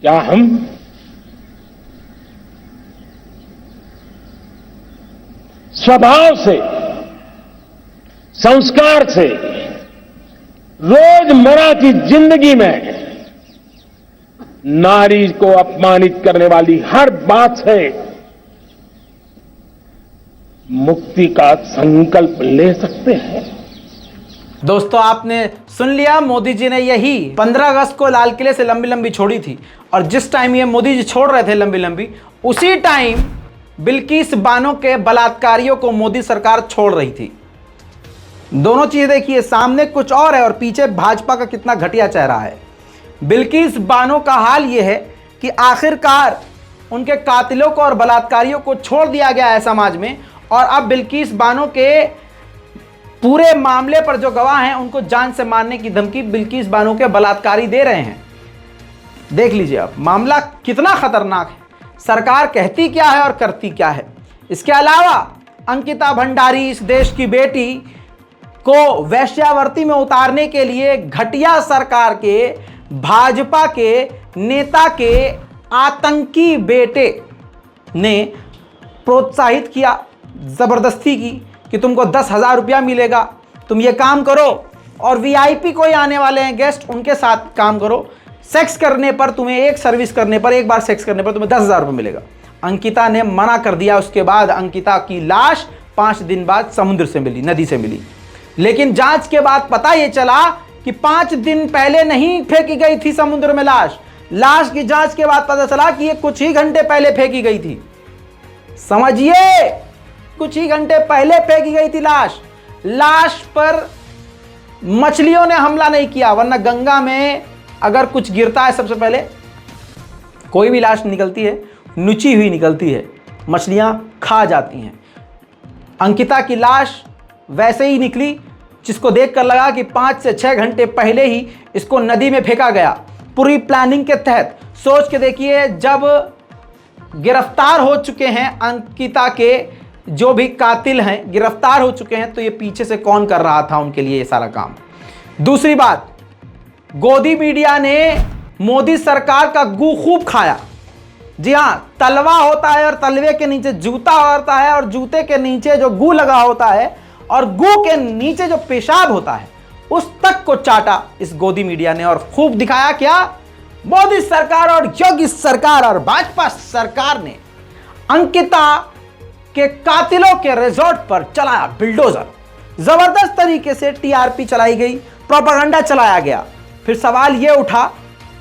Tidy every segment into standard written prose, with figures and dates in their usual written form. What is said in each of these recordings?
क्या हम स्वभाव से, संस्कार से रोजमर्रा की जिंदगी में नारी को अपमानित करने वाली हर बात से मुक्ति का संकल्प ले सकते हैं? दोस्तों, आपने सुन लिया, मोदी जी ने यही 15 अगस्त को लाल किले से लंबी लंबी छोड़ी थी। और जिस टाइम ये मोदी जी छोड़ रहे थे लंबी लंबी, उसी टाइम बिल्किस बानो के बलात्कारियों को मोदी सरकार छोड़ रही थी। दोनों चीजें देखिए, सामने कुछ और है और पीछे भाजपा का कितना घटिया चेहरा है। बिल्किस बानो का हाल यह है कि आखिरकार उनके कातिलों को और बलात्कारियों को छोड़ दिया गया है समाज में, और अब बिल्किस बानो के पूरे मामले पर जो गवाह हैं उनको जान से मारने की धमकी बिल्किस बानो के बलात्कारी दे रहे हैं। देख लीजिए अब मामला कितना खतरनाक है, सरकार कहती क्या है और करती क्या है। इसके अलावा अंकिता भंडारी, इस देश की बेटी को वैश्यावृत्ति में उतारने के लिए घटिया सरकार के, भाजपा के नेता के आतंकी बेटे ने प्रोत्साहित किया, जबरदस्ती की कि तुमको 10,000 रुपया मिलेगा, तुम ये काम करो, और वीआईपी कोई आने वाले हैं गेस्ट, उनके साथ काम करो, सेक्स करने पर तुम्हें, एक सर्विस करने पर, एक बार सेक्स करने पर तुम्हें 10,000 रुपये मिलेगा। अंकिता ने मना कर दिया। उसके बाद अंकिता की लाश 5 दिन बाद समुद्र से मिली, नदी से मिली। लेकिन जांच के बाद पता ये चला कि 5 दिन पहले नहीं फेंकी गई थी समुद्र में लाश। लाश की जांच के बाद पता चला कि ये कुछ ही घंटे पहले फेंकी गई थी। समझिए, कुछ ही घंटे पहले फेंकी गई थी लाश। लाश पर मछलियों ने हमला नहीं किया, वरना गंगा में अगर कुछ गिरता है, सबसे पहले कोई भी लाश निकलती है नुची हुई निकलती है, मछलियां खा जाती हैं। अंकिता की लाश वैसे ही निकली, जिसको देखकर लगा कि 5 से 6 घंटे पहले ही इसको नदी में फेंका गया, पूरी प्लानिंग के तहत। सोच के देखिए, जब गिरफ्तार हो चुके हैं अंकिता के जो भी कातिल हैं, गिरफ्तार हो चुके हैं, तो ये पीछे से कौन कर रहा था उनके लिए ये सारा काम। दूसरी बात, गोदी मीडिया ने मोदी सरकार का गू खूब खाया। जी हां, तलवा होता है और तलवे के नीचे जूता होता है, और जूते के नीचे जो गू लगा होता है और गू के नीचे जो पेशाब होता है, उस तक को चाटा इस गोदी मीडिया ने। और खूब दिखाया क्या, मोदी सरकार और योगी सरकार और भाजपा सरकार ने अंकिता के कातिलों के रिजॉर्ट पर चलाया बिल्डोजर। जबरदस्त तरीके से टीआरपी चलाई गई, प्रोपेगेंडा चलाया गया। फिर सवाल यह उठा,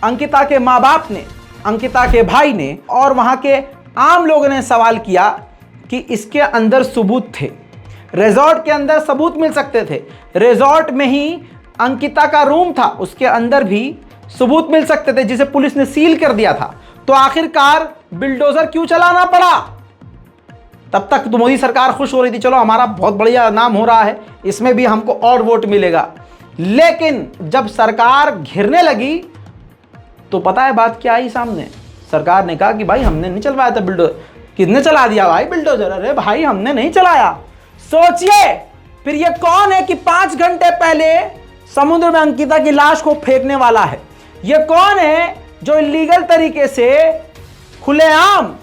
अंकिता के माँ बाप ने, अंकिता के भाई ने और वहां के आम लोगों ने सवाल किया कि इसके अंदर सबूत थे, रिजॉर्ट के अंदर सबूत मिल सकते थे। रिजॉर्ट में ही अंकिता का रूम था, उसके अंदर भी सबूत मिल सकते थे, जिसे पुलिस ने सील कर दिया था। तो आखिरकार बिल्डोजर क्यों चलाना पड़ा? तब तक तो मोदी सरकार खुश हो रही थी, चलो हमारा बहुत बढ़िया नाम हो रहा है, इसमें भी हमको और वोट मिलेगा। लेकिन जब सरकार घिरने लगी तो पता है बात क्या आई सामने? सरकार ने कहा कि भाई हमने नहीं चलवाया था बिल्डोजर। किसने चला दिया भाई बिल्डोजर? अरे भाई हमने नहीं चलाया। सोचिए फिर ये कौन है कि 5 घंटे पहले समुद्र में अंकिता की लाश को फेंकने वाला है? ये कौन है जो इलीगल तरीके से खुलेआम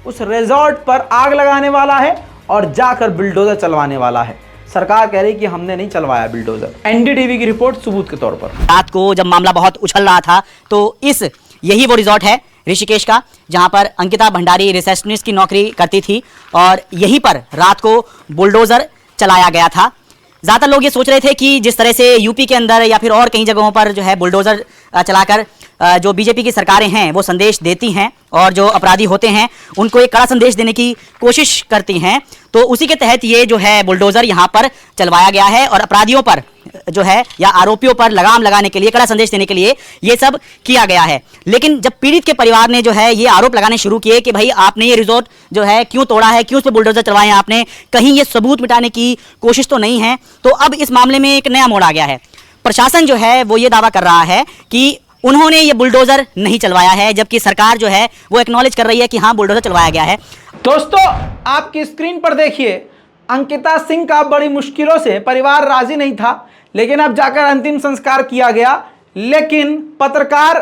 उस रिजॉर्ट पर आग लगाने वाला है और जाकर बिल्डोजर चलवाने वाला है? सरकार कह रही कि हमने नहीं चलवाया बिल्डोजर। एनडीटीवी की रिपोर्ट सबूत के तौर पर। रात को जब मामला बहुत उछल रहा था तो यही वो रिजॉर्ट है ऋषिकेश का, जहां पर अंकिता भंडारी रिसेप्शनिस्ट की नौकरी करती थी, और यहीं पर रात को बुलडोजर चलाया गया था। ज़्यादातर लोग ये सोच रहे थे कि जिस तरह से यूपी के अंदर या फिर और कई जगहों पर जो है बुलडोजर चलाकर जो बीजेपी की सरकारें हैं वो संदेश देती हैं और जो अपराधी होते हैं उनको एक कड़ा संदेश देने की कोशिश करती हैं, तो उसी के तहत ये जो है बुलडोजर यहाँ पर चलवाया गया है और अपराधियों पर जो है या आरोपियों पर लगाम लगाने के लिए, कड़ा संदेश देने के लिए ये सब किया गया है। लेकिन जब पीड़ित के परिवार ने जो है ये आरोप लगाने शुरू किए कि भाई आपने ये रिजॉर्ट जो है क्यों तोड़ा है, क्यों उस पर बुलडोजर चलवाए हैं आपने, कहीं ये सबूत मिटाने की कोशिश तो नहीं है, तो अब इस मामले में एक नया मोड़ आ गया है। प्रशासन जो है वो ये दावा कर रहा है कि उन्होंने ये बुलडोजर नहीं चलवाया है, जबकि सरकार जो है वो एक्नॉलेज कर रही है कि हाँ बुलडोजर चलवाया गया है। दोस्तों आपकी स्क्रीन पर देखिए, अंकिता सिंह का बड़ी मुश्किलों से परिवार राजी नहीं था, लेकिन अब जाकर अंतिम संस्कार किया गया। लेकिन पत्रकार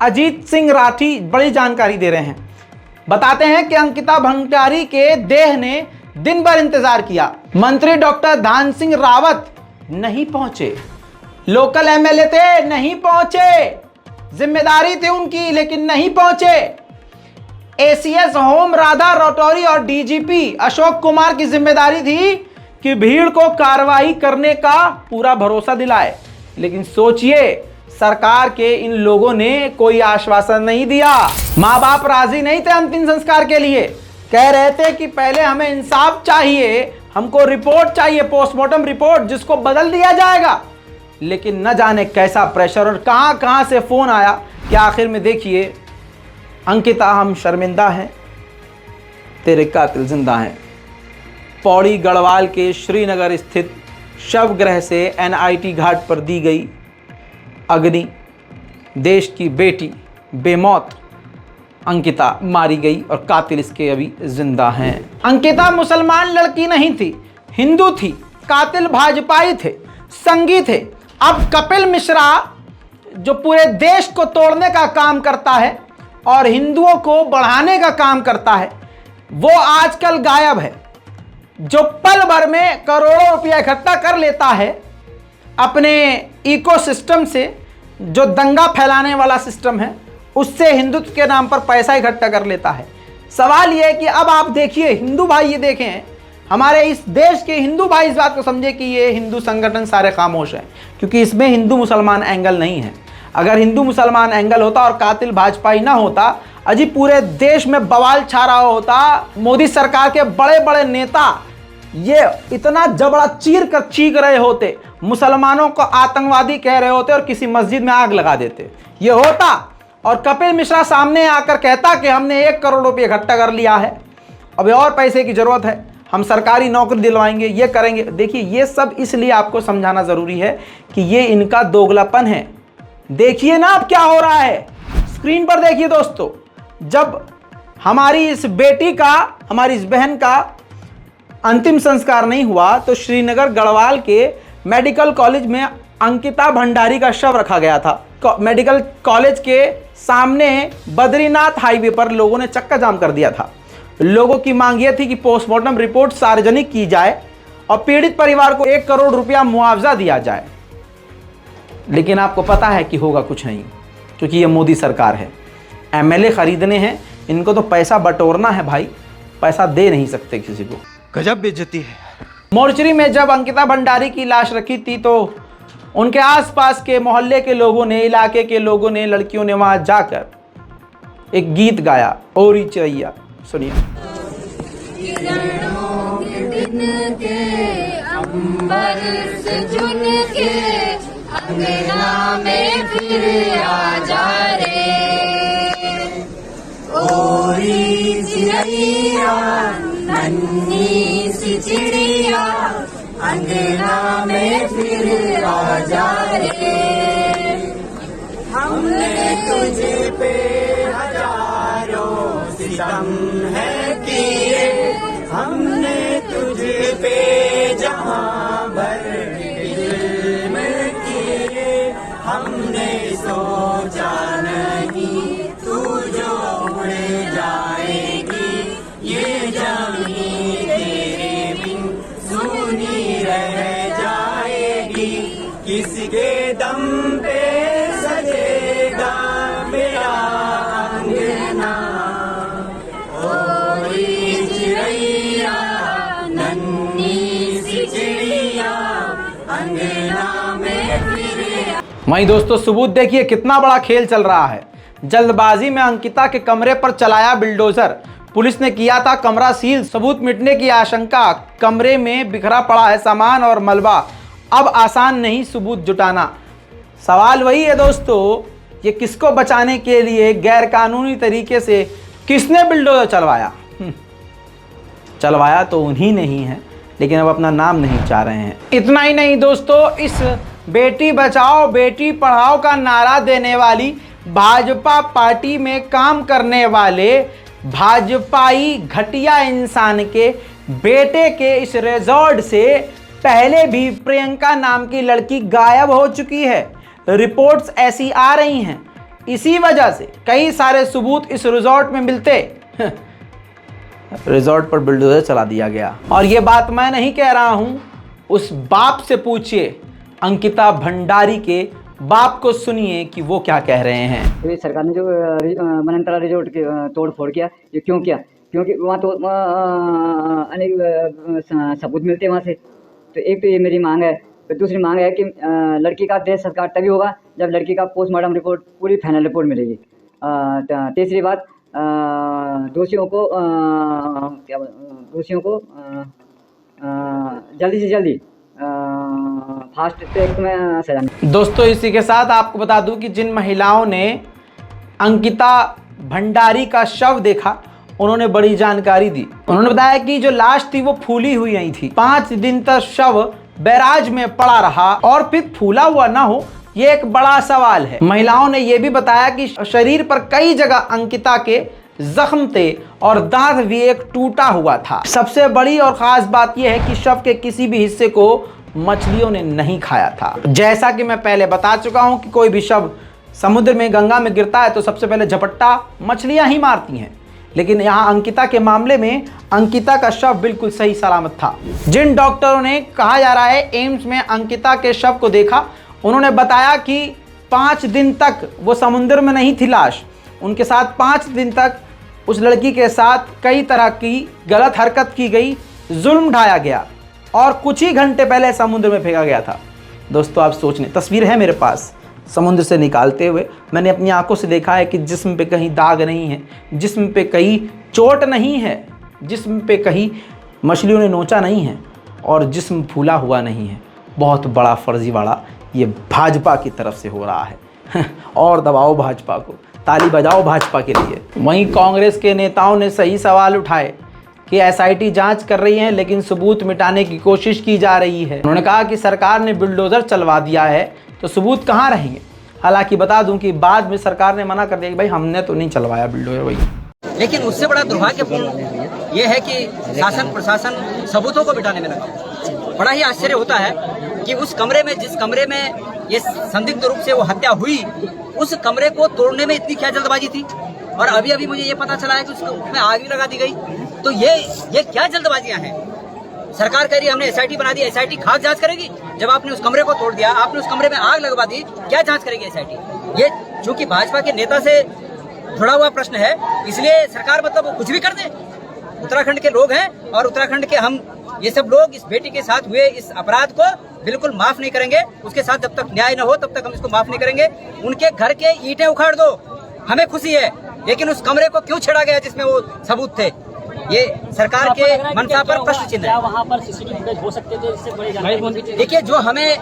अजीत सिंह राठी बड़ी जानकारी दे रहे हैं। बताते हैं कि अंकिता भंडारी के देह ने दिन भर इंतजार किया, मंत्री डॉक्टर धन सिंह रावत नहीं पहुंचे, लोकल एमएलए थे नहीं पहुंचे, जिम्मेदारी थी उनकी लेकिन नहीं पहुंचे। एसीएस होम राधा रटौरी और डीजीपी अशोक कुमार की जिम्मेदारी थी कि भीड़ को कार्रवाई करने का पूरा भरोसा दिलाए, लेकिन सोचिए सरकार के इन लोगों ने कोई आश्वासन नहीं दिया। माँ बाप राजी नहीं थे अंतिम संस्कार के लिए, कह रहे थे कि पहले हमें इंसाफ चाहिए, हमको रिपोर्ट चाहिए, पोस्टमार्टम रिपोर्ट, जिसको बदल दिया जाएगा। लेकिन न जाने कैसा प्रेशर और कहां कहां से फोन आया कि आखिर में देखिए, अंकिता हम शर्मिंदा हैं, तेरे कातिल जिंदा हैं। पौड़ी गढ़वाल के श्रीनगर स्थित शवगृह से एनआईटी घाट पर दी गई अग्नि, देश की बेटी बेमौत अंकिता मारी गई और कातिल इसके अभी जिंदा हैं। अंकिता मुसलमान लड़की नहीं थी, हिंदू थी, कातिल भाजपाई थे, संगी थे। अब कपिल मिश्रा जो पूरे देश को तोड़ने का काम करता है और हिंदुओं को बढ़ाने का काम करता है, वो आजकल गायब है। जो पल भर में करोड़ों रुपया इकट्ठा कर लेता है अपने इकोसिस्टम से, जो दंगा फैलाने वाला सिस्टम है, उससे हिंदुत्व के नाम पर पैसा इकट्ठा कर लेता है। सवाल यह है कि अब आप देखिए, हिंदू भाई ये देखें, हमारे इस देश के हिंदू भाई इस बात को समझे कि ये हिंदू संगठन सारे खामोश हैं, क्योंकि इसमें हिंदू मुसलमान एंगल नहीं है। अगर हिंदू मुसलमान एंगल होता और कातिल भाजपाई ना होता, अजी पूरे देश में बवाल छा रहा होता। मोदी सरकार के बड़े बड़े नेता ये इतना जबड़ा चीर कर चीख रहे होते, मुसलमानों को आतंकवादी कह रहे होते और किसी मस्जिद में आग लगा देते। ये होता और कपिल मिश्रा सामने आकर कहता कि हमने 1 करोड़ रुपये इकट्ठा कर लिया है, अब और पैसे की जरूरत है, हम सरकारी नौकरी दिलवाएंगे, ये करेंगे। देखिए ये सब इसलिए आपको समझाना जरूरी है कि ये इनका दोगलापन है। देखिए ना अब क्या हो रहा है, स्क्रीन पर देखिए दोस्तों। जब हमारी इस बेटी का, हमारी इस बहन का अंतिम संस्कार नहीं हुआ तो श्रीनगर गढ़वाल के मेडिकल कॉलेज में अंकिता भंडारी का शव रखा गया था। मेडिकल कॉलेज के सामने बद्रीनाथ हाईवे पर लोगों ने चक्का जाम कर दिया था। लोगों की मांग यह थी कि पोस्टमार्टम रिपोर्ट सार्वजनिक की जाए और पीड़ित परिवार को 1 करोड़ रुपया मुआवजा दिया जाए। लेकिन आपको पता है कि होगा कुछ नहीं, क्योंकि ये मोदी सरकार है। एमएलए खरीदने हैं, इनको तो पैसा बटोरना है भाई, पैसा दे नहीं सकते किसी को। गजब बेइज्जती है। मोर्चरी में जब अंकिता भंडारी की लाश रखी थी तो उनके आसपास के मोहल्ले के लोगों ने, इलाके के लोगों ने, लड़कियों ने वहां जाकर एक गीत गाया, ओरी चिड़ैया। सुनिए। अंबर से चुन के अंगना में फिर आ जा रे, ओरी चिड़ैया नन्ही सी चिड़िया अंगना में फिर आ जा रे, हमने तुझे पे हजारों सितम है किए, हमने तुझे पे जहां भर जुल्म किए, हमने सोचा नहीं तू जो उड़ जाएगी, ये जमीन तेरे बिन सुनी रह जाएगी, किसके दम पे सजेगा मेरा अंगना, ओरी चिड़ैया नन्ही सी चिड़िया अंगना में फिर। वहीं दोस्तों सबूत देखिए कितना बड़ा खेल चल रहा है। जल्दबाजी में अंकिता के कमरे पर चलाया बिल्डोजर, पुलिस ने किया था कमरा सील, सबूत मिटने की आशंका, कमरे में बिखरा पड़ा है सामान और मलबा, अब आसान नहीं सबूत जुटाना। सवाल वही है दोस्तों, ये किसको बचाने के लिए गैरकानूनी तरीके से किसने बिल्डोजर चलवाया? चलवाया तो उन्हीं ने ही है, लेकिन अब अपना नाम नहीं चाह रहे हैं। इतना ही नहीं दोस्तों, इस बेटी बचाओ बेटी पढ़ाओ का नारा देने वाली भाजपा पार्टी में काम करने वाले भाजपाई घटिया इंसान के बेटे के इस रिजॉर्ट से पहले भी प्रियंका नाम की लड़की गायब हो चुकी है। रिपोर्ट्स ऐसी आ रही हैं इसी वजह से कई सारे सबूत इस रिजॉर्ट में मिलते। रिजॉर्ट पर बुलडोजर चला दिया गया। और ये बात मैं नहीं कह रहा हूं, उस बाप से पूछिए, अंकिता भंडारी के बाप को सुनिए कि वो क्या कह रहे हैं। तो ये सरकार ने जो मनंतरा रिजोर्ट की तोड़ फोड़ किया, ये क्यों किया? क्योंकि वहाँ तो अनेक सबूत मिलते हैं वहाँ से। तो एक तो ये मेरी मांग है। तो दूसरी मांग है कि लड़की का देह संस्कार तभी होगा जब लड़की का पोस्टमार्टम रिपोर्ट पूरी फाइनल रिपोर्ट मिलेगी। तीसरी बात, दोषियों को जल्दी से जल्दी फास्ट ट्रैक में सजा। दोस्तों इसी के साथ आपको बता दूं कि जिन महिलाओं ने अंकिता भंडारी का शव देखा, उन्होंने बड़ी जानकारी दी। उन्होंने बताया कि जो लाश थी वो फूली हुई नहीं थी। 5 दिन तक शव बैराज में पड़ा रहा और फिर फूला हुआ ना हो, ये एक बड़ा सवाल है। महिलाओं ने यह भी बताया कि शरीर पर कई जगह अंकिता के जख्म थे और दांत भी एक टूटा हुआ था। सबसे बड़ी और खास बात यह है कि शव के किसी भी हिस्से को मछलियों ने नहीं खाया था। जैसा कि मैं पहले बता चुका हूं कि कोई भी शव समुद्र में, गंगा में गिरता है तो सबसे पहले झपट्टा मछलियां ही मारती हैं, लेकिन यहाँ अंकिता के मामले में अंकिता का शव बिल्कुल सही सलामत था। जिन डॉक्टरों ने, कहा जा रहा है, एम्स में अंकिता के शव को देखा, उन्होंने बताया कि 5 दिन तक वो समुद्र में नहीं थी लाश। उनके साथ 5 दिन तक उस लड़की के साथ कई तरह की गलत हरकत की गई, जुल्म ढाया गया और कुछ ही घंटे पहले समुद्र में फेंका गया था। दोस्तों आप सोच लें, तस्वीर है मेरे पास समुद्र से निकालते हुए। मैंने अपनी आंखों से देखा है कि जिस्म पे कहीं दाग नहीं है, जिस्म पे कहीं चोट नहीं है, जिस्म पे कहीं मछलियों ने नोचा नहीं है और जिस्म फूला हुआ नहीं है। बहुत बड़ा फर्जीवाड़ा ये भाजपा की तरफ से हो रहा है। और दबाओ भाजपा को, ताली बजाओ भाजपा के लिए। वहीं कांग्रेस के नेताओं ने सही सवाल उठाए कि एसआईटी जांच कर रही है लेकिन सबूत मिटाने की कोशिश की जा रही है। उन्होंने कहा कि सरकार ने बुलडोजर चलवा दिया है तो सबूत कहाँ रहेंगे। हालांकि बता दूं कि बाद में सरकार ने मना कर दिया कि भाई हमने तो नहीं चलवाया बुलडोजर। भाई लेकिन उससे बड़ा दुर्भाग्यपूर्ण ये है कि शासन प्रशासन सबूतों को मिटाने में लगा। बड़ा ही आश्चर्य होता है कि उस कमरे में, जिस कमरे में ये संदिग्ध रूप से वो हत्या हुई, उस कमरे को तोड़ने में इतनी क्या जल्दबाजी थी। और अभी अभी मुझे ये पता चला है कि उसमें आग भी लगा दी गई। तो ये क्या जल्दबाजियां हैं। सरकार कह रही है हमने एसआईटी बना दी, एसआईटी खास जांच करेगी। जब आपने उस कमरे को तोड़ दिया, आपने उस कमरे में आग लगवा दी, क्या जांच करेगी एसआईटी? ये चूंकि भाजपा के नेता से जुड़ा हुआ प्रश्न है, इसलिए सरकार मतलब वो कुछ भी कर दे। उत्तराखंड के लोग हैं और उत्तराखंड के हम ये सब लोग इस बेटी के साथ हुए इस अपराध को बिल्कुल माफ नहीं करेंगे। उसके साथ जब तक न्याय न हो तब तक हम इसको माफ नहीं करेंगे। उनके घर के ईंटें उखाड़ दो, हमें खुशी है, लेकिन उस कमरे को क्यों छेड़ा गया जिसमें वो सबूत थे? ये सरकार के मनसा पर प्रश्न चिन्ह है। वहाँ पर सीसीटीवी फुटेज हो सकते थे जिससे बड़ी जानकारी। देखिए, जो हमें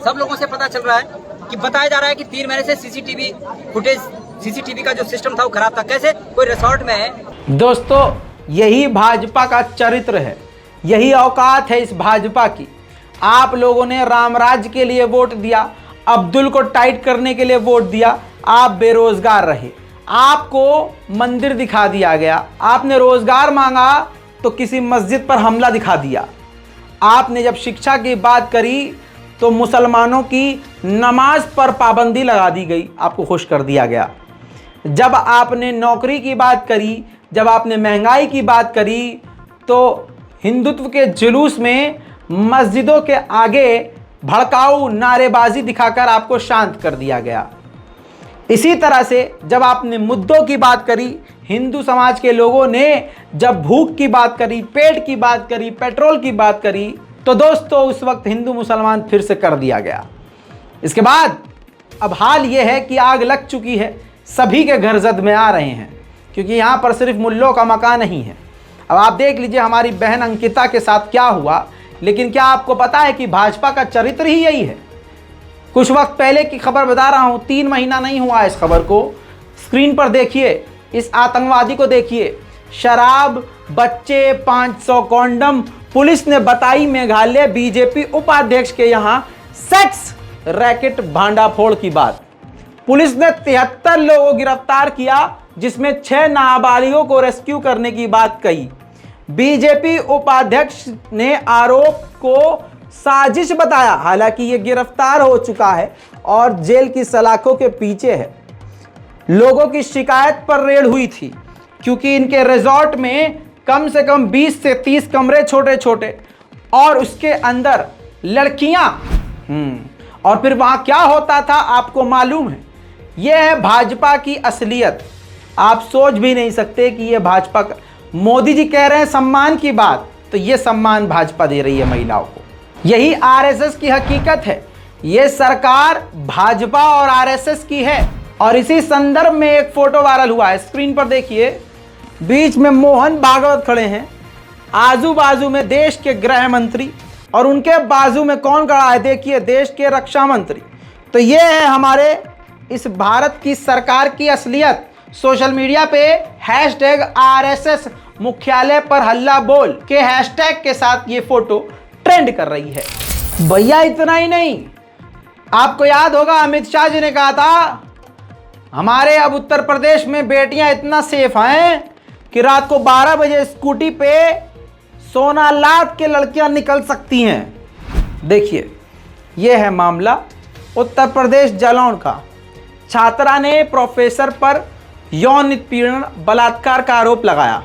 सब लोगों से पता चल रहा है कि बताया जा रहा है कि 3 महीने से सीसीटीवी फुटेज, सीसीटीवी का जो सिस्टम था वो खराब था। कैसे? कोई रिसोर्ट में है। दोस्तों यही भाजपा का चरित्र है, यही औकात है इस भाजपा की। आप लोगों ने रामराज्य के लिए वोट दिया, अब्दुल को टाइट करने के लिए वोट दिया, आप बेरोजगार रहे, आपको मंदिर दिखा दिया गया। आपने रोजगार मांगा तो किसी मस्जिद पर हमला दिखा दिया। आपने जब शिक्षा की बात करी तो मुसलमानों की नमाज पर पाबंदी लगा दी गई, आपको खुश कर दिया गया। जब आपने नौकरी की बात करी, जब आपने महंगाई की बात करी, तो हिंदुत्व के जुलूस में मस्जिदों के आगे भड़काऊ नारेबाजी दिखाकर आपको शांत कर दिया गया। इसी तरह से जब आपने मुद्दों की बात करी, हिंदू समाज के लोगों ने जब भूख की बात करी, पेट की बात करी, पेट्रोल की बात करी, तो दोस्तों उस वक्त हिंदू मुसलमान फिर से कर दिया गया। इसके बाद अब हाल यह है कि आग लग चुकी है, सभी के घर जद में आ रहे हैं, क्योंकि यहाँ पर सिर्फ मुल्लों का मकान नहीं है। अब आप देख लीजिए हमारी बहन अंकिता के साथ क्या हुआ। लेकिन क्या आपको पता है कि भाजपा का चरित्र ही यही है? कुछ वक्त पहले की खबर बता रहा हूँ, 3 महीना नहीं हुआ इस खबर को। स्क्रीन पर देखिए, इस आतंकवादी को देखिए। शराब, बच्चे, 500 कॉन्डम, पुलिस ने बताई मेघालय बीजेपी उपाध्यक्ष के यहाँ सेक्स रैकेट भांडाफोड़ की बात। पुलिस ने 73 लोगों को गिरफ्तार किया, जिसमें 6 नाबालिगों को रेस्क्यू करने की बात कही। बीजेपी उपाध्यक्ष ने आरोप को साजिश बताया, हालांकि ये गिरफ्तार हो चुका है और जेल की सलाखों के पीछे है। लोगों की शिकायत पर रेड हुई थी, क्योंकि इनके रिजॉर्ट में कम से कम 20 से 30 कमरे छोटे छोटे और उसके अंदर लड़कियां। और फिर वहां क्या होता था आपको मालूम है। यह है भाजपा की असलियत। आप सोच भी नहीं सकते कि यह भाजपा का। मोदी जी कह रहे हैं सम्मान की बात, तो यह सम्मान भाजपा दे रही है महिलाओं को। यही आरएसएस की हकीकत है। यह सरकार भाजपा और आरएसएस की है। और इसी संदर्भ में एक फोटो वायरल हुआ है, स्क्रीन पर देखिए। बीच में मोहन भागवत खड़े हैं, आजू बाजू में देश के गृह मंत्री, और उनके बाजू में कौन खड़ा है देखिए, देश के रक्षा मंत्री। तो ये है हमारे इस भारत की सरकार की असलियत। सोशल मीडिया पे #RSS मुख्यालय पर हल्ला बोल के हैशटैग के साथ ये फोटो ट्रेंड कर रही है। भैया इतना ही नहीं, आपको याद होगा अमित शाह जी ने कहा था हमारे अब उत्तर प्रदेश में बेटियां इतना सेफ हैं कि रात को 12 बजे स्कूटी पे सोना लाद के लड़कियां निकल सकती हैं। देखिए यह है मामला उत्तर प्रदेश जालौन का। छात्रा ने प्रोफेसर पर यौन उत्पीड़न बलात्कार का आरोप लगाया।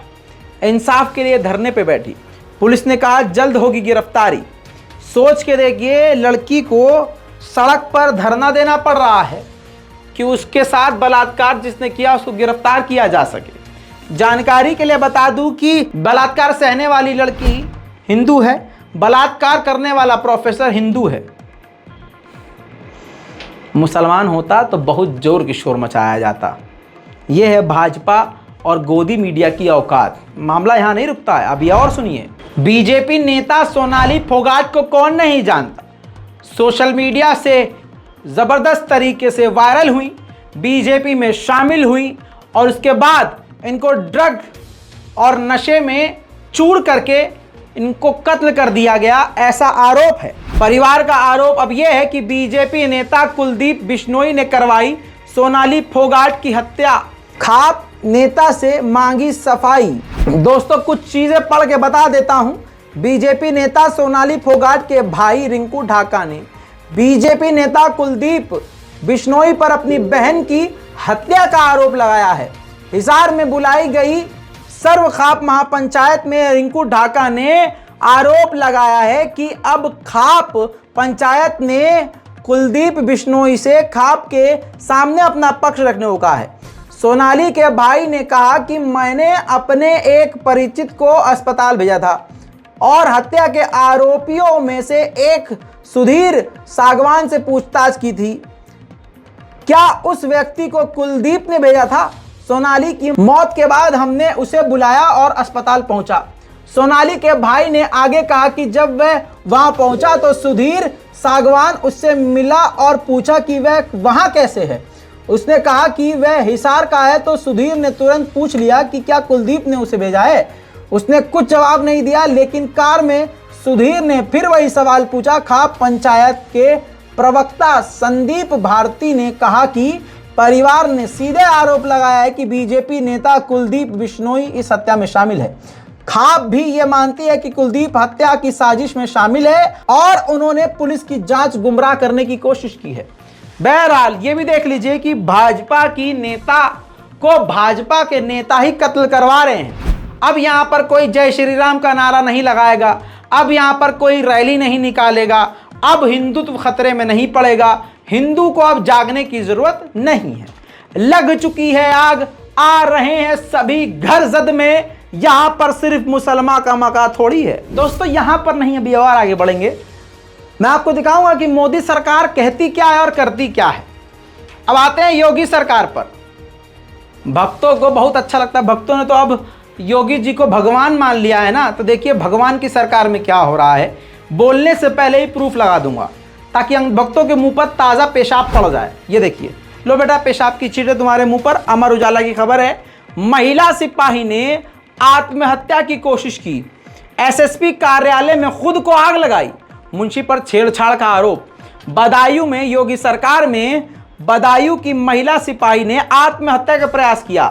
इंसाफ के लिए धरने पे बैठी। पुलिस ने कहा जल्द होगी गिरफ्तारी। सोच के देखिए, लड़की को सड़क पर धरना देना पड़ रहा है कि उसके साथ बलात्कार जिसने किया उसको गिरफ्तार किया जा सके। जानकारी के लिए बता दूं कि बलात्कार सहने वाली लड़की हिंदू है, बलात्कार करने वाला प्रोफेसर हिंदू है। मुसलमान होता तो बहुत जोर की शोर मचाया जाता। यह है भाजपा और गोदी मीडिया की औकात। मामला यहां नहीं रुकता है, अभी और सुनिए। बीजेपी नेता सोनाली फोगाट को कौन नहीं जानता। सोशल मीडिया से जबरदस्त तरीके से वायरल हुई, बीजेपी में शामिल हुई और उसके बाद इनको ड्रग और नशे में चूर करके इनको कत्ल कर दिया गया, ऐसा आरोप है। परिवार का आरोप अब यह है कि बीजेपी नेता कुलदीप बिश्नोई ने करवाई सोनाली फोगाट की हत्या। खाप नेता से मांगी सफाई। दोस्तों कुछ चीजें पढ़ के बता देता हूं। बीजेपी नेता सोनाली फोगाट के भाई रिंकू ढाका ने बीजेपी नेता कुलदीप बिश्नोई पर अपनी बहन की हत्या का आरोप लगाया है। हिसार में बुलाई गई सर्व खाप महापंचायत में रिंकू ढाका ने आरोप लगाया है कि अब खाप पंचायत ने कुलदीप बिश्नोई से खाप के सामने अपना पक्ष रखने को कहा है। सोनाली के भाई ने कहा कि मैंने अपने एक परिचित को अस्पताल भेजा था और हत्या के आरोपियों में से एक सुधीर सागवान से पूछताछ की थी। क्या उस व्यक्ति को कुलदीप ने भेजा था? सोनाली की मौत के बाद हमने उसे बुलाया और अस्पताल पहुंचा। सोनाली के भाई ने आगे कहा कि जब वह वहां पहुंचा तो सुधीर सागवान उससे मिला और पूछा कि वह वहां कैसे है। उसने कहा कि वह हिसार का है, तो सुधीर ने तुरंत पूछ लिया कि क्या कुलदीप ने उसे भेजा है। उसने कुछ जवाब नहीं दिया, लेकिन कार में सुधीर ने फिर वही सवाल पूछा। खाप पंचायत के प्रवक्ता संदीप भारती ने कहा कि परिवार ने सीधे आरोप लगाया है कि बीजेपी नेता कुलदीप बिश्नोई इस हत्या में शामिल है। खाप भी ये मानती है कि कुलदीप हत्या की साजिश में शामिल है और उन्होंने पुलिस की जांच गुमराह करने की कोशिश की है। बहरहाल ये भी देख लीजिए कि भाजपा की नेता को भाजपा के नेता ही कत्ल करवा रहे हैं। अब यहाँ पर कोई जय श्री राम का नारा नहीं लगाएगा, अब यहाँ पर कोई रैली नहीं निकालेगा, अब हिंदुत्व खतरे में नहीं पड़ेगा। हिंदू को अब जागने की जरूरत नहीं है। लग चुकी है आग, आ रहे हैं सभी घर जद में। यहां पर सिर्फ मुसलमान का मका थोड़ी है। दोस्तों यहां पर नहीं, अभी और आगे बढ़ेंगे। मैं आपको दिखाऊंगा कि मोदी सरकार कहती क्या है और करती क्या है। अब आते हैं योगी सरकार पर। भक्तों को बहुत अच्छा लगता है, भक्तों ने तो अब योगी जी को भगवान मान लिया है ना। तो देखिए भगवान की सरकार में क्या हो रहा है। बोलने से पहले ही प्रूफ लगा दूंगा ताकि भक्तों के मुंह पर ताज़ा पेशाब पड़ जाए। ये देखिए, लो बेटा पेशाब की छींटे तुम्हारे मुंह पर। अमर उजाला की खबर है, महिला सिपाही ने आत्महत्या की कोशिश की, एसएसपी कार्यालय में खुद को आग लगाई, मुंशी पर छेड़छाड़ का आरोप। बदायूं में योगी सरकार में बदायूं की महिला सिपाही ने आत्महत्या का प्रयास किया।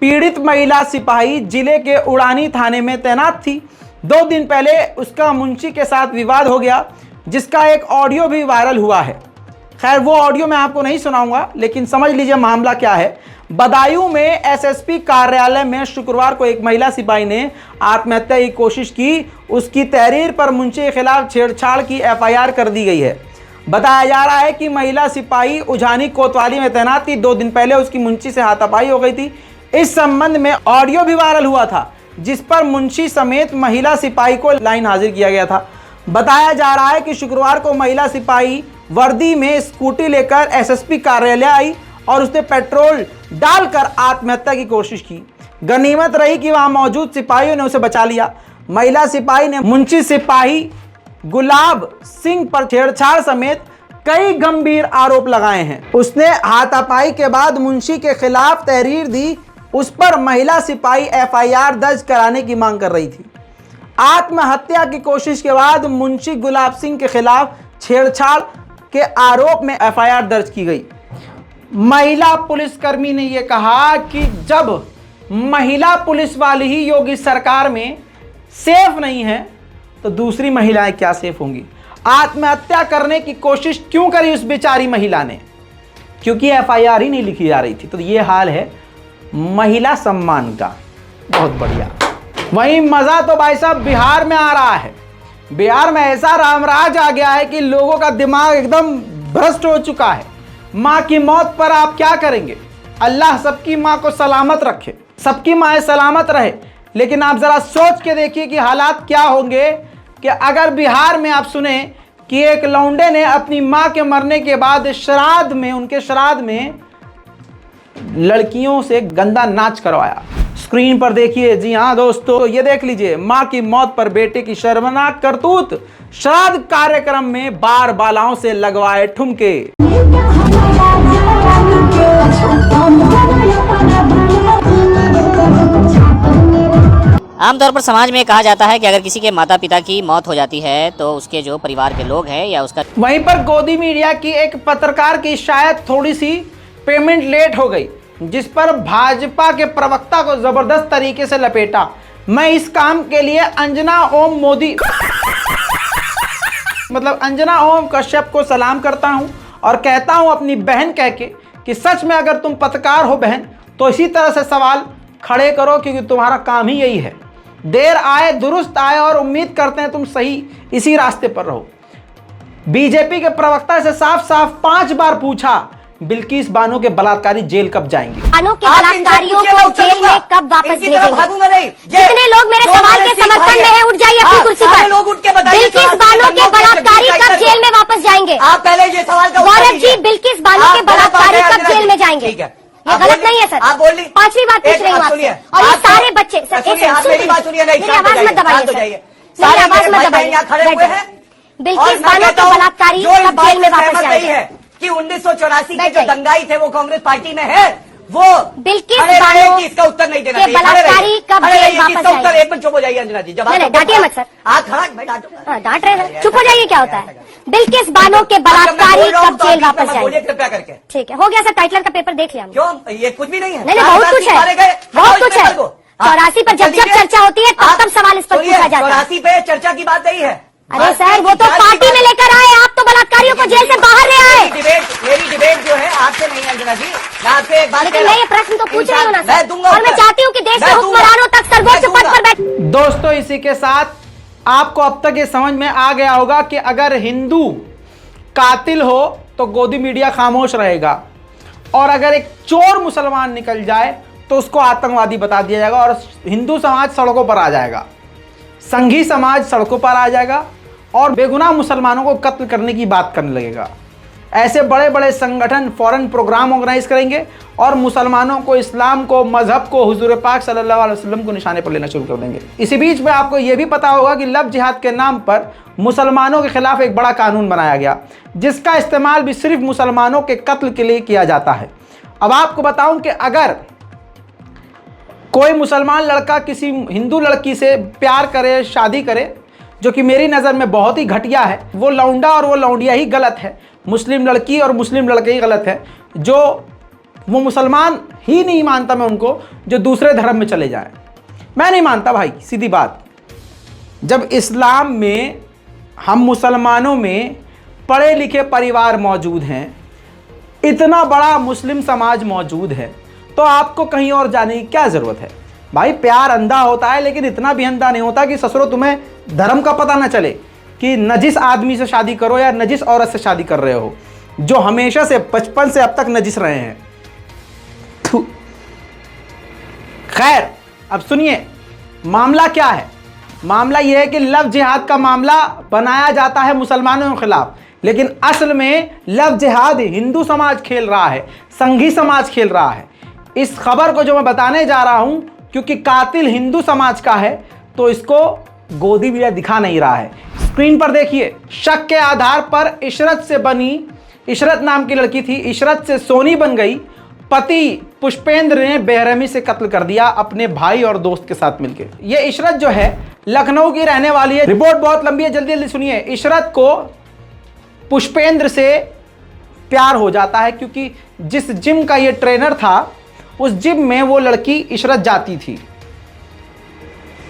पीड़ित महिला सिपाही जिले के उड़ानी थाने में तैनात थी। 2 दिन पहले उसका मुंशी के साथ विवाद हो गया, जिसका एक ऑडियो भी वायरल हुआ है। खैर वो ऑडियो मैं आपको नहीं सुनाऊंगा, लेकिन समझ लीजिए मामला क्या है। बदायूं में एसएसपी कार्यालय में शुक्रवार को एक महिला सिपाही ने आत्महत्या की कोशिश की। उसकी तहरीर पर मुंशी के खिलाफ छेड़छाड़ की एफआईआर कर दी गई है। बताया जा रहा है कि महिला सिपाही उजानी कोतवाली में तैनात थी। 2 दिन पहले उसकी मुंशी से हाथापाई हो गई थी। इस संबंध में ऑडियो भी वायरल हुआ था, जिस पर मुंशी समेत महिला सिपाही को लाइन हाजिर किया गया था। बताया जा रहा है कि शुक्रवार को महिला सिपाही वर्दी में स्कूटी लेकर एसएसपी कार्यालय आई और उसने पेट्रोल डालकर आत्महत्या की कोशिश की। गनीमत रही कि वहां मौजूद सिपाहियों ने उसे बचा लिया। महिला सिपाही ने मुंशी सिपाही गुलाब सिंह पर छेड़छाड़ समेत कई गंभीर आरोप लगाए हैं। उसने हाथापाई के बाद मुंशी के खिलाफ तहरीर दी। उस पर महिला सिपाही एफआईआर दर्ज कराने की मांग कर रही थी। आत्महत्या की कोशिश के बाद मुंशी गुलाब सिंह के खिलाफ छेड़छाड़ के आरोप में एफआईआर दर्ज की गई। महिला पुलिसकर्मी ने यह कहा कि जब महिला पुलिस वाली ही योगी सरकार में सेफ नहीं है तो दूसरी महिलाएं क्या सेफ होंगी। आत्महत्या करने की कोशिश क्यों करी उस बेचारी महिला ने? क्योंकि एफआईआर ही नहीं लिखी जा रही थी। तो ये हाल है महिला सम्मान का। बहुत बढ़िया। वहीं मजा तो भाई साहब बिहार में आ रहा है। बिहार में ऐसा रामराज आ गया है कि लोगों का दिमाग एकदम भ्रष्ट हो चुका है। माँ की मौत पर आप क्या करेंगे? अल्लाह सबकी माँ को सलामत रखे, सबकी माँ सलामत रहे। लेकिन आप जरा सोच के देखिए कि हालात क्या होंगे कि अगर बिहार में आप सुने कि एक लौंडे ने अपनी माँ के मरने के बाद श्राद्ध में, उनके श्राद्ध में लड़कियों से गंदा नाच करवाया। स्क्रीन पर देखिए, जी हाँ दोस्तों, ये देख लीजिए, माँ की मौत पर बेटे की शर्मनाक करतूत। श्राद्ध कार्यक्रम में बार बालाओं से लगवाए ठुमके। आमतौर पर समाज में कहा जाता है कि अगर किसी के माता पिता की मौत हो जाती है तो उसके जो परिवार के लोग हैं या उसका। वहीं पर गोदी मीडिया की एक पत्रकार की शायद थोड़ी सी पेमेंट लेट हो गई, जिस पर भाजपा के प्रवक्ता को जबरदस्त तरीके से लपेटा। मैं इस काम के लिए अंजना ओम मोदी मतलब अंजना ओम कश्यप को सलाम करता हूं और कहता हूं अपनी बहन कह के कि सच में अगर तुम पत्रकार हो बहन तो इसी तरह से सवाल खड़े करो, क्योंकि तुम्हारा काम ही यही है। देर आए दुरुस्त आए और उम्मीद करते हैं तुम सही इसी रास्ते पर रहो। बीजेपी के प्रवक्ता से साफ साफ 5 बार पूछा बिल्किस बानो के बलात्कारी जेल कब जाएंगे? बानो के बलात्कारियों को जेल में कब वापस भेजेंगे? जितने लोग मेरे सवाल के समर्थन में हैं उठ जाइए अपनी कुर्सी पर। बिल्किस बानो के बलात्कारी कब जेल में वापस जाएंगे? आप पहले ये सवाल का गौरव जी, बिल्किस बानो के बलात्कारी कब जेल में जाएंगे? ये गलत नहीं है सर। आप बोल ली। 5वीं बात पूछ रही हूँ आपसे। और ये सारे बच्चे मेरी बात सुनिए, मेरी आवाज मत दबाइए सर, मेरी आवाज मत दबाइए। बिल्किस बानो के बलात्कारी कब जेल में वापस जाएंगे? कि 1984 के जो दंगाई थे वो कांग्रेस पार्टी में है, वो बिल्किस बानो इसका उत्तर नहीं देना के बलात्कारी कब जेल वापस इसका उत्तर जाएंगे? एक मिनट चुप हो जाइए अंजना जी। जब नहीं डांटिए मत सर। आप खड़ा मैं डांटूंगा। डांट रहे हैं, चुप हो जाइए। क्या होता है? बिल्किस बानो के बलात्कारी कब जेल वापस जाएंगे? कृपया करके। ठीक है, हो गया सर। टाइटलर का पेपर देख लिया हमने। क्यों? ये कुछ भी नहीं है। नहीं बहुत कुछ है, बहुत कुछ है। 84 पर जब जब चर्चा होती है तब तब सवाल इस पर पूछा जाता है। 84 पे चर्चा की बात नहीं है। अरे सर वो तो पार्टी में लेकर आए, आप तो बलात्कारियों को जेल से बाहर ले आए। मेरी डिबेट जो है आपसे नहीं है अंजना जी, मैं आपसे एक बात लेकिन मैं ये प्रश्न तो पूछ रही हूँ ना मैं सर, दूंगा और मैं चाहती हूँ कि देश के हुक्मरानों तक सर्वोच्च पद पर बैठ। दोस्तों इसी के साथ आपको अब तक ये समझ में आ गया होगा कि अगर हिंदू कातिल हो तो गोदी मीडिया खामोश रहेगा, और अगर एक चोर मुसलमान निकल जाए तो उसको आतंकवादी बता दिया जाएगा और हिंदू समाज सड़कों पर आ जाएगा, संघी समाज सड़कों पर आ जाएगा और बेगुनाह मुसलमानों को कत्ल करने की बात करने लगेगा। ऐसे बड़े बड़े संगठन फॉरेन प्रोग्राम ऑर्गेनाइज करेंगे और मुसलमानों को, इस्लाम को, मजहब को, हुजूर पाक सल्लल्लाहु अलैहि वसल्लम को निशाने पर लेना शुरू कर देंगे। इसी बीच में आपको यह भी पता होगा कि लव जिहाद के नाम पर मुसलमानों के खिलाफ एक बड़ा कानून बनाया गया, जिसका इस्तेमाल भी सिर्फ मुसलमानों के कत्ल के लिए किया जाता है। अब आपको बताऊं कि अगर कोई मुसलमान लड़का किसी हिंदू लड़की से प्यार करे, शादी करे, जो कि मेरी नज़र में बहुत ही घटिया है, वो लौंडा और वो लौंडिया ही गलत है, मुस्लिम लड़की और मुस्लिम लड़के ही गलत है, जो वो मुसलमान ही नहीं मानता मैं उनको जो दूसरे धर्म में चले जाएं। मैं नहीं मानता भाई, सीधी बात। जब इस्लाम में हम मुसलमानों में पढ़े लिखे परिवार मौजूद हैं, इतना बड़ा मुस्लिम समाज मौजूद है, तो आपको कहीं और जाने की क्या ज़रूरत है? भाई प्यार अंधा होता है, लेकिन इतना भी अंधा नहीं होता कि ससुरो तुम्हें धर्म का पता ना चले कि नजिस आदमी से शादी करो या नजिस औरत से शादी कर रहे हो, जो हमेशा से बचपन से अब तक नजिस रहे हैं। खैर, अब सुनिए मामला क्या है। मामला यह है कि लव जिहाद का मामला बनाया जाता है मुसलमानों के खिलाफ, लेकिन असल में लव जिहाद हिंदू समाज खेल रहा है, संघी समाज खेल रहा है। इस खबर को जो मैं बताने जा रहा हूं, क्योंकि कातिल हिंदू समाज का है, तो इसको गोदी मीडिया दिखा नहीं रहा है। स्क्रीन पर देखिए, शक के आधार पर इशरत से बनी, इशरत नाम की लड़की थी, इशरत से सोनी बन गई। पति पुष्पेंद्र ने बेरहमी से कत्ल कर दिया अपने भाई और दोस्त के साथ मिलकर। ये इशरत जो है लखनऊ की रहने वाली है। रिपोर्ट बहुत लंबी है, जल्दी जल्दी सुनिए। इशरत को पुष्पेंद्र से प्यार हो जाता है, क्योंकि जिस जिम का ये ट्रेनर था, उस जिम में वो लड़की इशरत जाती थी।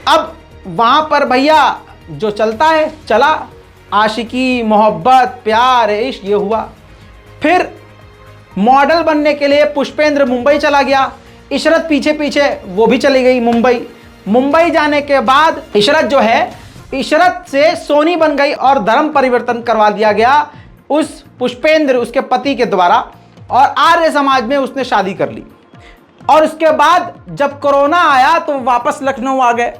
अब वहां पर भैया जो चलता है चला, आशिकी, मोहब्बत, प्यार, इश्क ये हुआ। फिर मॉडल बनने के लिए पुष्पेंद्र मुंबई चला गया, इशरत पीछे पीछे वो भी चली गई मुंबई। मुंबई जाने के बाद इशरत जो है, इशरत से सोनी बन गई और धर्म परिवर्तन करवा दिया गया उस पुष्पेंद्र, उसके पति के द्वारा, और आर्य समाज में उसने शादी कर ली। और उसके बाद जब कोरोना आया तो वापस लखनऊ आ गए।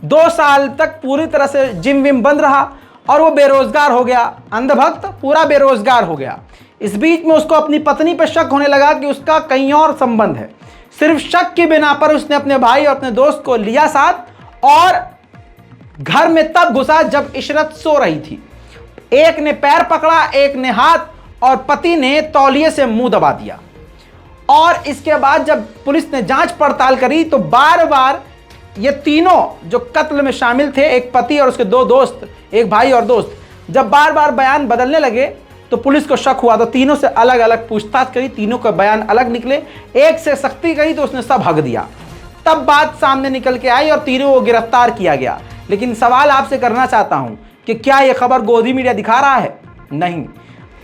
2 साल तक पूरी तरह से जिम विम बंद रहा और वो बेरोजगार हो गया, अंधभक्त पूरा बेरोजगार हो गया। इस बीच में उसको अपनी पत्नी पर शक होने लगा कि उसका कहीं और संबंध है। सिर्फ शक की बिना पर उसने अपने भाई और अपने दोस्त को लिया साथ और घर में तब घुसा जब इशरत सो रही थी। एक ने पैर पकड़ा, एक ने हाथ, और पति ने तौलिए से मुंह दबा दिया। और इसके बाद जब पुलिस ने जांच पड़ताल करी तो बार बार ये तीनों जो कत्ल में शामिल थे, एक पति और उसके 2 दोस्त, एक भाई और दोस्त, जब बार बार बयान बदलने लगे तो पुलिस को शक हुआ। तो तीनों से अलग अलग पूछताछ करी, तीनों का बयान अलग निकले। एक से सख्ती करी तो उसने सब हक दिया। तब बात सामने निकल के आई और तीनों को गिरफ्तार किया गया। लेकिन सवाल आपसे करना चाहता हूं कि क्या यह खबर गोदी मीडिया दिखा रहा है? नहीं।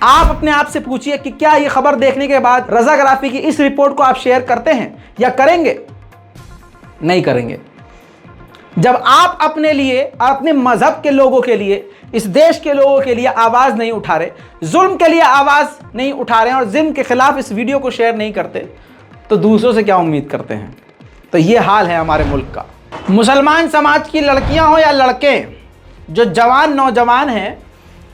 आप अपने आप से पूछिए कि क्या यह खबर देखने के बाद रजा गराफी की इस रिपोर्ट को आप शेयर करते हैं या करेंगे? नहीं करेंगे। जब आप अपने लिए, अपने मजहब के लोगों के लिए, इस देश के लोगों के लिए आवाज नहीं उठा रहे, जुल्म के लिए आवाज नहीं उठा रहे और जुल्म के खिलाफ इस वीडियो को शेयर नहीं करते, तो दूसरों से क्या उम्मीद करते हैं? तो ये हाल है हमारे मुल्क का। मुसलमान समाज की लड़कियां हो या लड़के, जो जवान नौजवान हैं,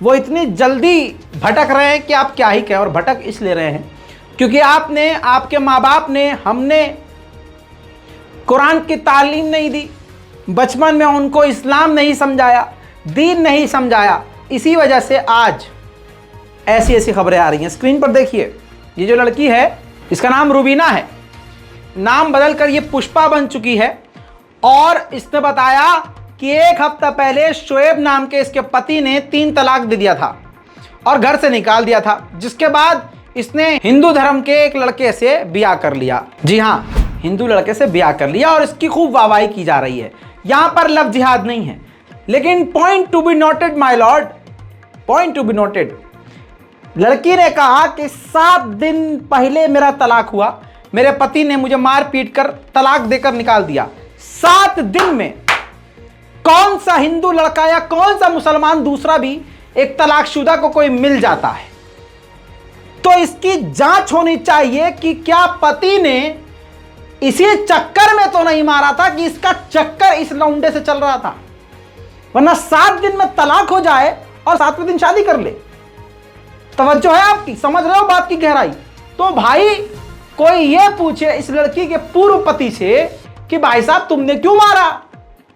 वो इतनी जल्दी भटक रहे हैं कि आप क्या ही कहें। और भटक इसलिए रहे हैं क्योंकि आपने, आपके माँ बाप ने, हमने कुरान की तालीम नहीं दी, बचपन में उनको इस्लाम नहीं समझाया, दीन नहीं समझाया। इसी वजह से आज ऐसी ऐसी खबरें आ रही हैं। स्क्रीन पर देखिए, ये जो लड़की है इसका नाम रुबीना है, नाम बदलकर ये पुष्पा बन चुकी है। और इसने बताया कि 1 हफ्ता पहले शोएब नाम के इसके पति ने 3 तलाक दे दिया था और घर से निकाल दिया था, जिसके बाद इसने हिंदू धर्म के एक लड़के से ब्याह कर लिया। जी हाँ, हिंदू लड़के से ब्याह कर लिया और इसकी खूब वाहवाही की जा रही है। यहां पर लव जिहाद नहीं है, लेकिन point to be noted my Lord, point to be noted, लड़की ने कहा कि 7 दिन पहले मेरा तलाक हुआ, मेरे पति ने मुझे मार पीट कर तलाक देकर निकाल दिया। 7 दिन में कौन सा हिंदू लड़का या कौन सा मुसलमान दूसरा भी एक तलाकशुदा को कोई मिल जाता है? तो इसकी जांच होनी चाहिए कि क्या पति ने इसी चक्कर में तो नहीं मारा था कि इसका चक्कर इस लौंडे से चल रहा था, वरना 7 दिन में तलाक हो जाए और 7वें दिन शादी कर ले। तवज्जो है आपकी? समझ रहे हो बात की गहराई? तो भाई कोई ये पूछे इस लड़की के पूर्व पति से कि भाई साहब तुमने क्यों मारा,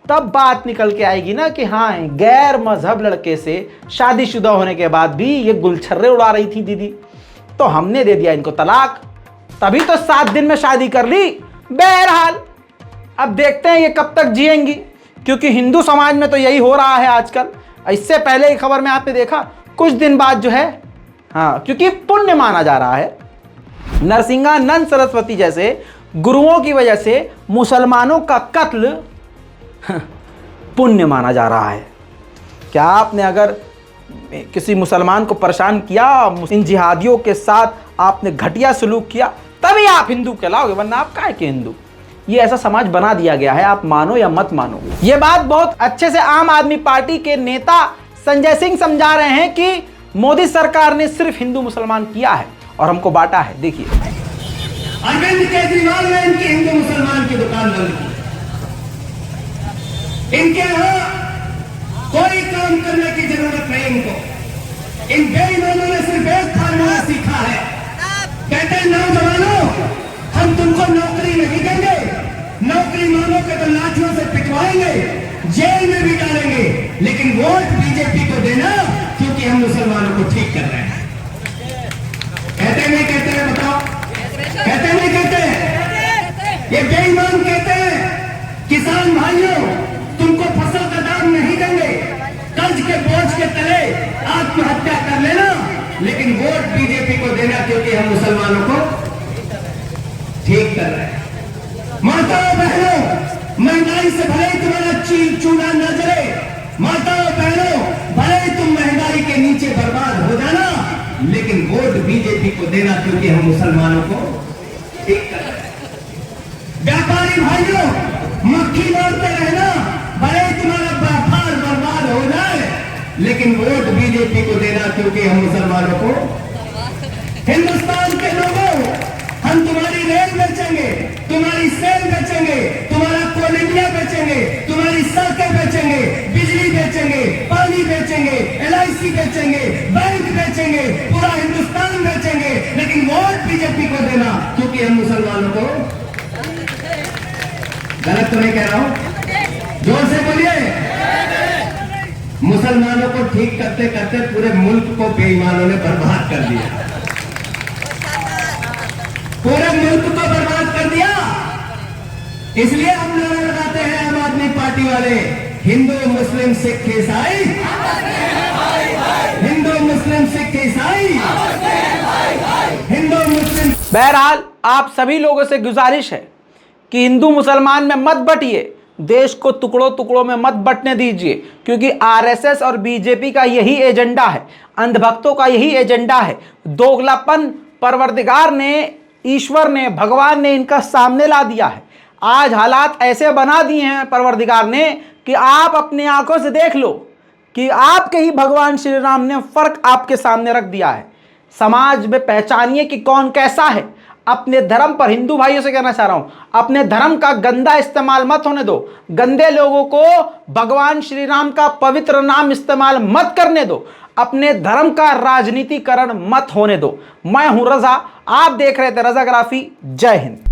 तब बात निकल के आएगी ना कि हाँ, गैर मजहब लड़के से शादीशुदा होने के बाद भी ये गुलछर्रे उड़ा रही थी दीदी, तो हमने दे दिया इनको तलाक, तभी तो 7 दिन में शादी कर ली। बहरहाल अब देखते हैं ये कब तक जिएंगी, क्योंकि हिंदू समाज में तो यही हो रहा है आजकल। इससे पहले की खबर में आपने देखा, कुछ दिन बाद जो है, हाँ, क्योंकि पुण्य माना जा रहा है, नरसिंहानंद सरस्वती जैसे गुरुओं की वजह से मुसलमानों का कत्ल पुण्य माना जा रहा है। क्या आपने अगर किसी मुसलमान को परेशान किया, इन जिहादियों के साथ आपने घटिया सलूक किया, तभी आप हिंदू कहलाओगे, वरना आप काहे के हिंदू। ये ऐसा समाज बना दिया गया है, आप मानो या मत मानो। ये बात बहुत अच्छे से आम आदमी पार्टी के नेता संजय सिंह समझा रहे हैं कि मोदी सरकार ने सिर्फ हिंदू मुसलमान किया है और हमको बांटा है। देखिए, अरविंद केजरीवाल ने इनकी हिंदू मुसलमान की दुकान बंद की। इनके यहां कोई काम करने की जरूरत नहीं इनको। इन बेईमानों ने सिर्फ एक फार्मूला सीखा है, कहते हैं नौजवानों हम तुमको नौकरी नहीं देंगे, नौकरी मांगोगे तो लाठियों से पिटवाएंगे, जेल में भी डालेंगे, लेकिन वोट बीजेपी को देना क्योंकि हम मुसलमानों को ठीक कर रहे हैं। कहते नहीं कहते हैं, बताओ, कहते नहीं कहते हैं? ये बेईमान कहते हैं किसान भाइयों तुमको फसल का दाम नहीं देंगे, कर्ज के बोझ के तले आत्महत्या कर लेना, लेकिन वोट बीजेपी को देना क्योंकि हम मुसलमानों को ठीक कर रहे हैं। माताओं बहनों, महंगाई से भले ही तुम्हारा चील चूड़ा न जले, माताओं बहनों भले ही तुम महंगाई के नीचे बर्बाद हो जाना, लेकिन वोट बीजेपी को देना क्योंकि हम मुसलमानों को ठीक कर रहे हैं। व्यापारी भाइयों मक्खी मारते रहना, भले ही तुम्हारा व्यापार बर्बाद हो जाए, लेकिन वोट बीजेपी को देना क्योंकि हम मुसलमानों को। हिंदुस्तान के लोगों, हम तुम्हारी रेल बेचेंगे, तुम्हारी सेल बेचेंगे, तुम्हारा कोल इंडिया बेचेंगे, तुम्हारी सड़कें बेचेंगे, बिजली बेचेंगे, पानी बेचेंगे, LIC बेचेंगे, बैंक बेचेंगे, पूरा हिंदुस्तान बेचेंगे, लेकिन वोट बीजेपी को देना क्योंकि हम मुसलमानों को। गलत तो नहीं कह रहा हूं? जोर से बोलिए। मुसलमानों को ठीक करते करते पूरे मुल्क को बेईमानों ने बर्बाद कर दिया, पूरे मुल्क को बर्बाद कर दिया। इसलिए हम नारा लगाते हैं आम आदमी पार्टी वाले, हिंदू मुस्लिम सिख ईसाई, हिंदू मुस्लिम सिख ईसाई, हिंदू मुस्लिम। बहरहाल आप सभी लोगों से गुजारिश है कि हिंदू मुसलमान में मत बंटिए, देश को टुकड़ों टुकड़ों में मत बंटने दीजिए, क्योंकि आरएसएस और बीजेपी का यही एजेंडा है, अंधभक्तों का यही एजेंडा है। दोगलापन परवरदिगार ने, ईश्वर ने, भगवान ने इनका सामने ला दिया है। आज हालात ऐसे बना दिए हैं परवरदिगार ने कि आप अपनी आंखों से देख लो कि आपके ही भगवान श्री राम ने फर्क आपके सामने रख दिया है। समाज में पहचानिए कि कौन कैसा है। अपने धर्म पर, हिंदू भाइयों से कहना चाह रहा हूं, अपने धर्म का गंदा इस्तेमाल मत होने दो। गंदे लोगों को भगवान श्री राम का पवित्र नाम इस्तेमाल मत करने दो। अपने धर्म का राजनीतिकरण मत होने दो। मैं हूं रजा, आप देख रहे थे रजाग्राफी। जय हिंद।